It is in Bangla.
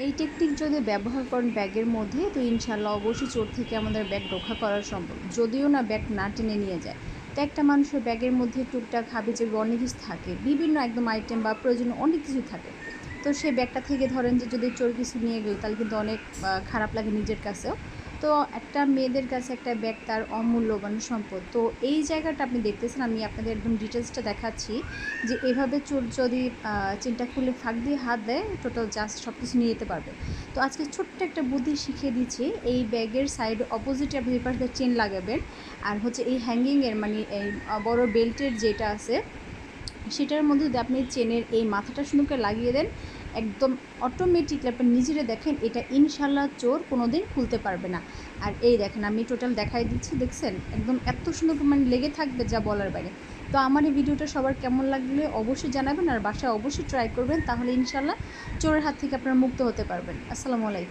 এই টেকনিক যদি ব্যবহার করেন ব্যাগের মধ্যে, তো ইনশাল্লাহ অবশ্যই চোর থেকে আমাদের ব্যাগ রক্ষা করা সম্ভব, যদিও না ব্যাগ না টেনে নিয়ে যায়। তো একটা মানুষের ব্যাগের মধ্যে টুকটাক হাবিজাবি অনেক কিছু থাকে, বিভিন্ন একদম আইটেম বা প্রয়োজনীয় অনেক কিছু থাকে। তো সেই ব্যাগটা থেকে ধরেন যে যদি চোর কিছু নিয়ে গেল, তাহলে কিন্তু অনেক খারাপ লাগে নিজের কাছেও। তো একটা মেয়েদের কাছে একটা ব্যাগ তার অমূল্যবান সম্পদ। তো এই জায়গাটা আপনি দেখতেছেন, আমি আপনাদের একদম ডিটেলসটা দেখাচ্ছি যে এভাবে চোর যদি চেনটা খুলে ফাঁক দিয়ে হাত দেয়, টোটাল জাস্ট সব কিছু নিয়ে যেতে পারবে। তো আজকে ছোট্ট একটা বুদ্ধি শিখিয়ে দিচ্ছি। এই ব্যাগের সাইড অপোজিটে আপনি যে পাশে চেন লাগাবেন, আর হচ্ছে এই হ্যাঙ্গিংয়ের মানে এই বড় বেল্টের যেটা আছে, সেটার মধ্যে যদি আপনি চেনের এই মাথাটা সুন্দর করে লাগিয়ে দেন, একদম অটোমেটিকলি আপনি নিজেরা দেখেন এটা ইনশাল্লাহ চোর কোনো দিন খুলতে পারবে না। আর এই দেখেন আমি টোটাল দেখাই দিচ্ছি, দেখছেন একদম এত সুন্দর মানে লেগে থাকবে যা বলার বাইরে। তো আমার এই ভিডিওটা সবার কেমন লাগলে অবশ্যই জানাবেন, আর বাসায় অবশ্যই ট্রাই করবেন, তাহলে ইনশাল্লাহ চোরের হাত থেকে আপনারা মুক্ত হতে পারবেন। আসসালামু আলাইকুম।